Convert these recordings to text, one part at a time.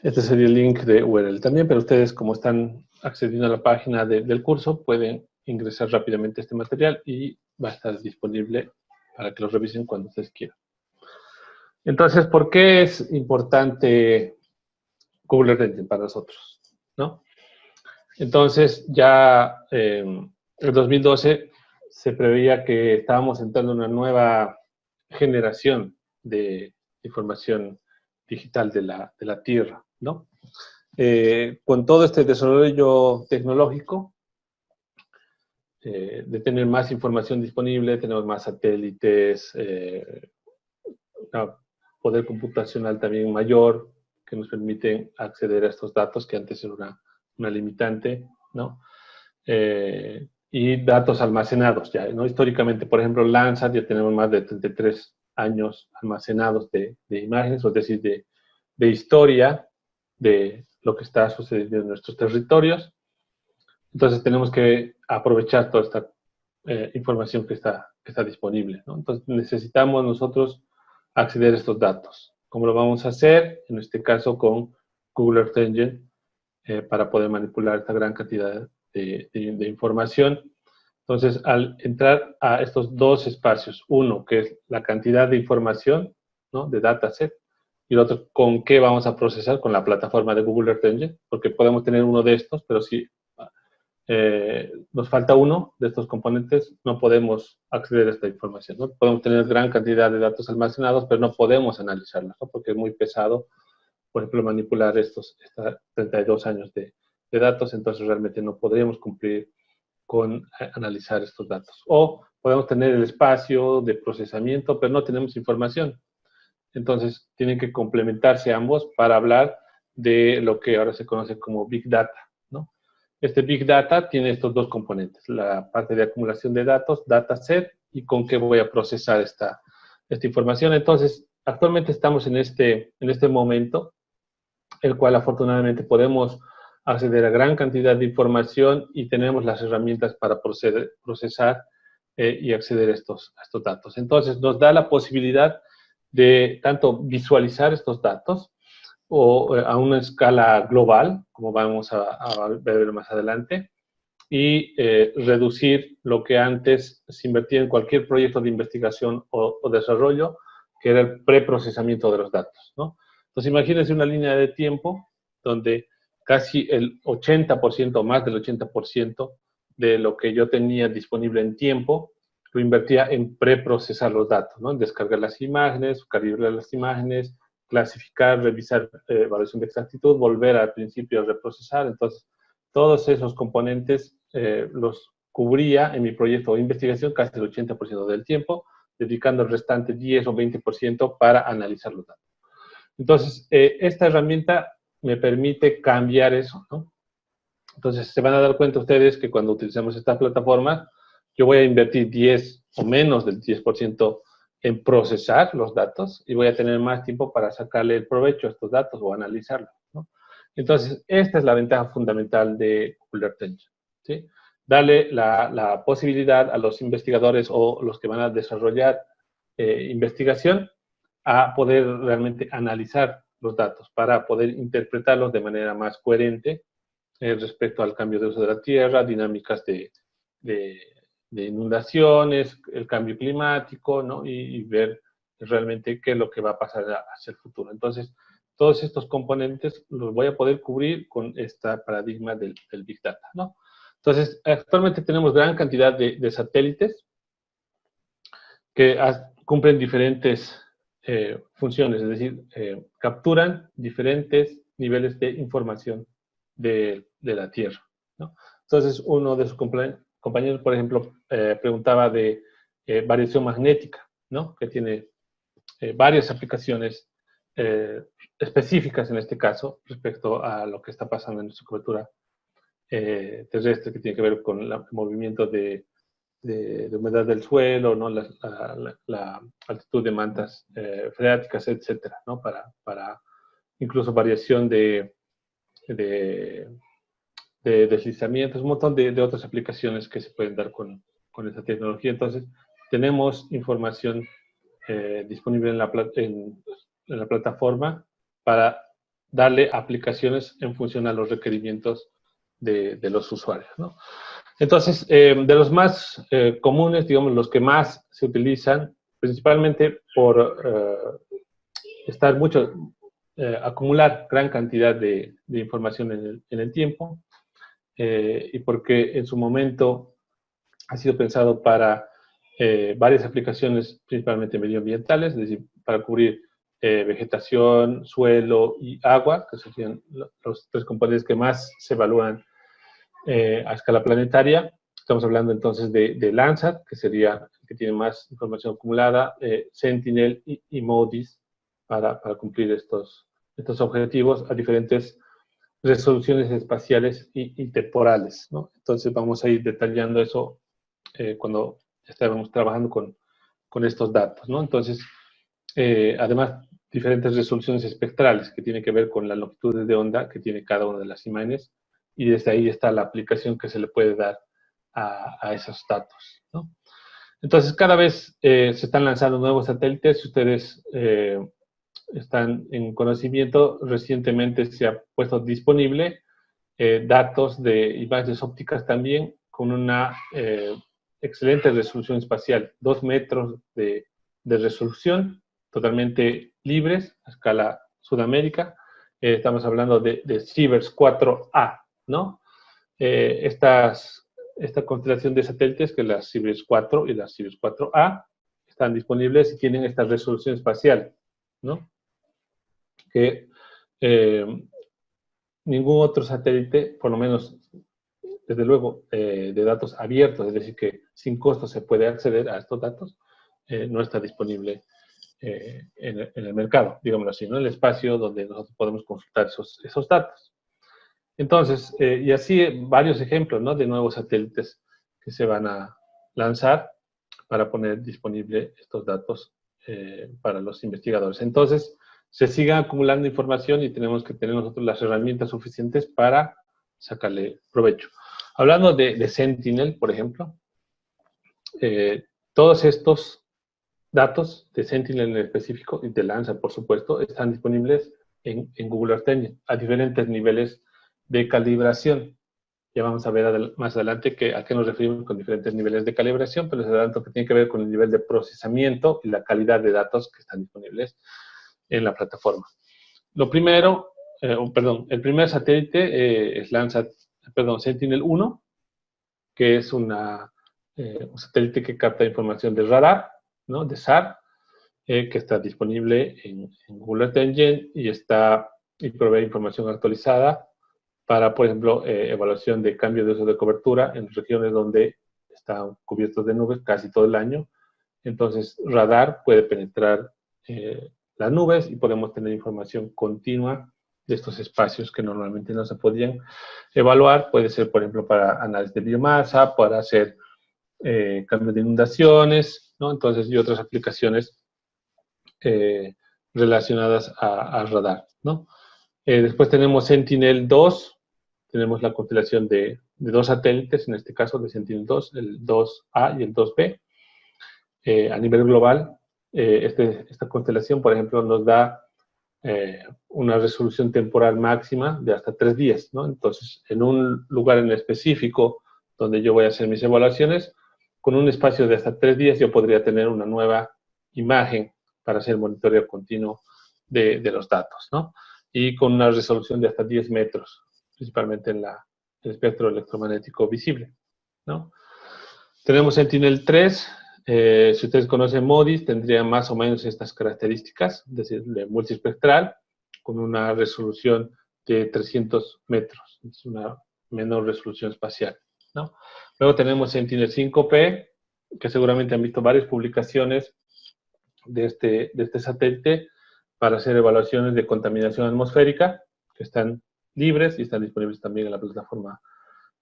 Este sería el link de URL también, pero ustedes, como están accediendo a la página del curso, pueden ingresar rápidamente este material y va a estar disponible para que lo revisen cuando ustedes quieran. Entonces, ¿por qué es importante Google Earth Engine para nosotros? ¿No? Entonces, ya en 2012 se preveía que estábamos entrando en una nueva generación de información digital de la Tierra, ¿no? Con todo este desarrollo tecnológico, de tener más información disponible, tenemos más satélites, poder computacional también mayor, que nos permiten acceder a estos datos que antes era una limitante, ¿no? Y datos almacenados ya, ¿no? Históricamente, por ejemplo, Landsat ya tenemos más de 33 años almacenados de imágenes, es decir, de historia de lo que está sucediendo en nuestros territorios. Entonces tenemos que aprovechar toda esta información que está disponible, ¿no? Entonces necesitamos nosotros acceder a estos datos. ¿Cómo lo vamos a hacer? En este caso con Google Earth Engine, para poder manipular esta gran cantidad de información. Entonces, al entrar a estos dos espacios, uno que es la cantidad de información, ¿no?, de dataset, y el otro, con qué vamos a procesar con la plataforma de Google Earth Engine, porque podemos tener uno de estos, pero si nos falta uno de estos componentes, no podemos acceder a esta información, ¿no? Podemos tener gran cantidad de datos almacenados, pero no podemos analizarlos, ¿no?, porque es muy pesado, por ejemplo, manipular estos 32 años de datos, entonces realmente no podríamos cumplir con analizar estos datos. O podemos tener el espacio de procesamiento, pero no tenemos información. Entonces, tienen que complementarse ambos para hablar de lo que ahora se conoce como Big Data, ¿no? Este Big Data tiene estos dos componentes, la parte de acumulación de datos, dataset, y con qué voy a procesar esta información. Entonces, actualmente estamos en este momento, el cual afortunadamente podemos acceder a gran cantidad de información y tenemos las herramientas para procesar y acceder a estos datos. Entonces, nos da la posibilidad de tanto visualizar estos datos o a una escala global, como vamos a ver más adelante, y reducir lo que antes se invertía en cualquier proyecto de investigación o desarrollo, que era el preprocesamiento de los datos, ¿no? Entonces, imagínense una línea de tiempo donde casi el 80%, más del 80% de lo que yo tenía disponible en tiempo, lo invertía en preprocesar los datos, ¿no? En descargar las imágenes, calibrar las imágenes, clasificar, revisar evaluación de exactitud, volver al principio a reprocesar. Entonces, todos esos componentes los cubría en mi proyecto de investigación casi el 80% del tiempo, dedicando el restante 10 o 20% para analizar los datos. Entonces, esta herramienta me permite cambiar eso, ¿no? Entonces, se van a dar cuenta ustedes que cuando utilizamos esta plataforma, yo voy a invertir 10 o menos del 10% en procesar los datos y voy a tener más tiempo para sacarle el provecho a estos datos o analizarlos, ¿no? Entonces, esta es la ventaja fundamental de Google Earth Engine, ¿sí? Darle la posibilidad a los investigadores o los que van a desarrollar investigación a poder realmente analizar los datos para poder interpretarlos de manera más coherente respecto al cambio de uso de la tierra, dinámicas de inundaciones, el cambio climático, ¿no? Y ver realmente qué es lo que va a pasar hacia el futuro. Entonces, todos estos componentes los voy a poder cubrir con este paradigma del Big Data, ¿no? Entonces, actualmente tenemos gran cantidad de satélites que cumplen diferentes funciones, es decir, capturan diferentes niveles de información de la Tierra, ¿no? Entonces, uno de sus compañeros, por ejemplo, preguntaba de variación magnética, ¿no?, que tiene varias aplicaciones específicas en este caso respecto a lo que está pasando en nuestra cobertura terrestre, que tiene que ver con el movimiento de humedad del suelo, ¿no?, la altitud de mantas freáticas, etcétera, ¿no?, para incluso variación de deslizamientos, un montón de otras aplicaciones que se pueden dar con esta tecnología. Entonces, tenemos información disponible en la plataforma para darle aplicaciones en función a los requerimientos de los usuarios, ¿no? Entonces, de los más comunes, digamos, los que más se utilizan, principalmente por estar mucho, acumular gran cantidad de información en el tiempo, y porque en su momento ha sido pensado para varias aplicaciones, principalmente medioambientales, es decir, para cubrir vegetación, suelo y agua, que serían los tres componentes que más se evalúan a escala planetaria. Estamos hablando entonces de Landsat, que sería el que tiene más información acumulada, Sentinel y MODIS para cumplir estos objetivos a diferentes resoluciones espaciales y temporales, ¿no? Entonces vamos a ir detallando eso cuando estábamos trabajando con estos datos, ¿no? Entonces, además, diferentes resoluciones espectrales que tienen que ver con las longitudes de onda que tiene cada una de las imágenes, y desde ahí está la aplicación que se le puede dar a esos datos, ¿no? Entonces, cada vez se están lanzando nuevos satélites. Si ustedes están en conocimiento, recientemente se ha puesto disponible datos de imágenes ópticas también con una excelente resolución espacial, 2 metros de resolución, totalmente libres a escala Sudamérica. Estamos hablando de Sivers 4A, ¿no? Esta constelación de satélites, que las Sivers 4 y las Sivers 4A, están disponibles y tienen esta resolución espacial, ¿no? Que ningún otro satélite, por lo menos, desde luego, de datos abiertos, es decir, que sin costo se puede acceder a estos datos, no está disponible en el mercado, digámoslo así, ¿no? El espacio donde nosotros podemos consultar esos datos. Entonces, y así varios ejemplos, ¿no?, de nuevos satélites que se van a lanzar para poner disponible estos datos para los investigadores. Entonces, se sigue acumulando información y tenemos que tener nosotros las herramientas suficientes para sacarle provecho. Hablando de Sentinel, por ejemplo, todos estos datos de Sentinel en específico y de Landsat, por supuesto, están disponibles en Google Earth Engine a diferentes niveles de calibración. Ya vamos a ver más adelante a qué nos referimos con diferentes niveles de calibración, pero es adelanto que tiene que ver con el nivel de procesamiento y la calidad de datos que están disponibles en la plataforma. Lo primero, el primer satélite es Sentinel-1, que es un satélite que capta información de radar, ¿no?, de SAR, que está disponible en Google Earth Engine y provee información actualizada para, por ejemplo, evaluación de cambio de uso de cobertura en regiones donde están cubiertos de nubes casi todo el año. Entonces, radar puede penetrar las nubes y podemos tener información continua de estos espacios que normalmente no se podían evaluar. Puede ser, por ejemplo, para análisis de biomasa, para hacer cambios de inundaciones, ¿no? Entonces, y otras aplicaciones relacionadas a radar, ¿no? Después tenemos Sentinel-2, tenemos la constelación de dos satélites, en este caso de Sentinel-2, el 2A y el 2B. A nivel global, esta constelación, por ejemplo, nos da una resolución temporal máxima de hasta 3 días, ¿no? Entonces, en un lugar en específico donde yo voy a hacer mis evaluaciones, con un espacio de hasta 3 días yo podría tener una nueva imagen para hacer monitoreo continuo de los datos, ¿no? Y con una resolución de hasta 10 metros, principalmente en el espectro electromagnético visible, ¿no? Tenemos Sentinel-3. Si ustedes conocen MODIS, tendría más o menos estas características, es decir, de multiespectral, con una resolución de 300 metros, es una menor resolución espacial, ¿no? Luego tenemos Sentinel-5P, que seguramente han visto varias publicaciones de este satélite para hacer evaluaciones de contaminación atmosférica, que están libres y están disponibles también en la plataforma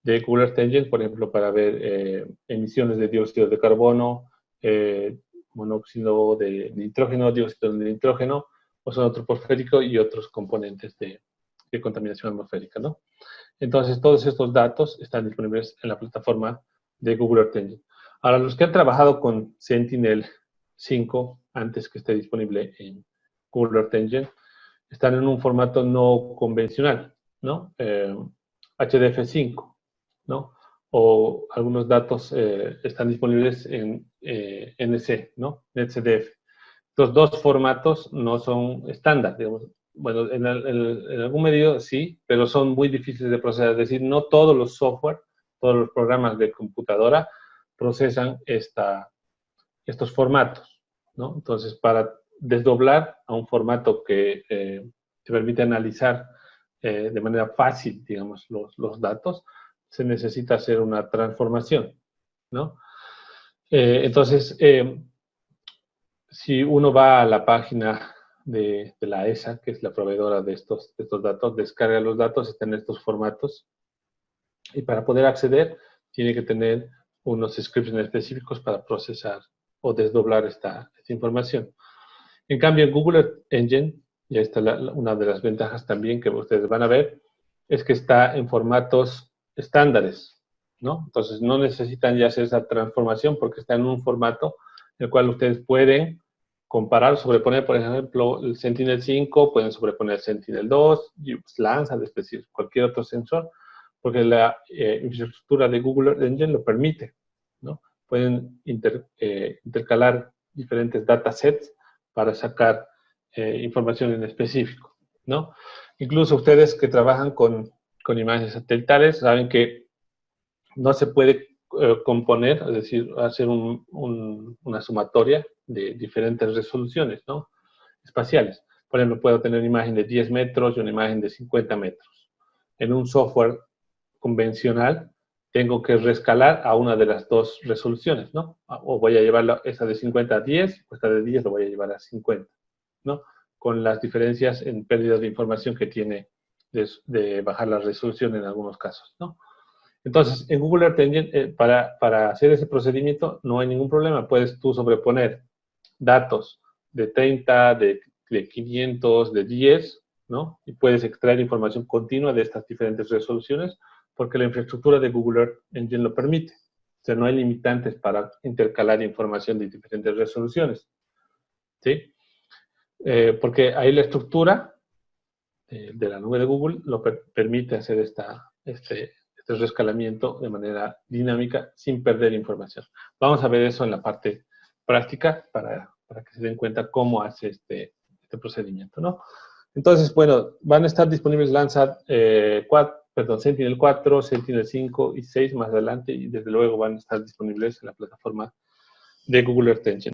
de Google Earth Engine, por ejemplo, para ver emisiones de dióxido de carbono, monóxido de nitrógeno, dióxido de nitrógeno, ozono troposférico y otros componentes de contaminación atmosférica, ¿no? Entonces, todos estos datos están disponibles en la plataforma de Google Earth Engine. Ahora, los que han trabajado con Sentinel-5 antes que esté disponible en Google Earth Engine, están en un formato no convencional, ¿no? HDF5, ¿no? O algunos datos están disponibles en NC, ¿no? NetCDF. Estos dos formatos no son estándar, digamos. Bueno, en algún medio sí, pero son muy difíciles de procesar. Es decir, no todos los software, todos los programas de computadora procesan estos formatos, ¿no? Entonces, para desdoblar a un formato que te permite analizar de manera fácil, digamos, los datos, se necesita hacer una transformación, ¿no? Entonces, si uno va a la página de la ESA, que es la proveedora de estos datos, descarga los datos, están en estos formatos, y para poder acceder, tiene que tener unos scripts específicos para procesar o desdoblar esta información. En cambio, en Google Earth Engine, y esta es una de las ventajas también que ustedes van a ver, es que está en formatos estándares, ¿no? Entonces, no necesitan ya hacer esa transformación porque está en un formato en el cual ustedes pueden comparar, sobreponer, por ejemplo, el Sentinel-5, pueden sobreponer Sentinel-2, Landsat, es decir, cualquier otro sensor, porque la infraestructura de Google Earth Engine lo permite, ¿no? Pueden intercalar diferentes datasets para sacar información en específico, ¿no? Incluso ustedes que trabajan con imágenes satelitales saben que no se puede componer, es decir, hacer una sumatoria de diferentes resoluciones, ¿no? Espaciales. Por ejemplo, puedo tener una imagen de 10 metros y una imagen de 50 metros. En un software convencional, tengo que rescalar a una de las dos resoluciones, ¿no? O voy a llevar esa de 50 a 10, o esta de 10 lo voy a llevar a 50, ¿no? Con las diferencias en pérdidas de información que tiene de bajar la resolución en algunos casos, ¿no? Entonces, en Google Earth Engine, para hacer ese procedimiento no hay ningún problema. Puedes tú sobreponer datos de 30, de 500, de 10, ¿no? Y puedes extraer información continua de estas diferentes resoluciones porque la infraestructura de Google Earth Engine lo permite. O sea, no hay limitantes para intercalar información de diferentes resoluciones, ¿sí? Porque ahí la estructura de la nube de Google lo permite hacer este rescalamiento de manera dinámica sin perder información. Vamos a ver eso en la parte práctica para que se den cuenta cómo hace este procedimiento, ¿no? Entonces, bueno, van a estar disponibles Landsat Sentinel 4, Sentinel 5 y 6 más adelante y desde luego van a estar disponibles en la plataforma de Google Earth Engine.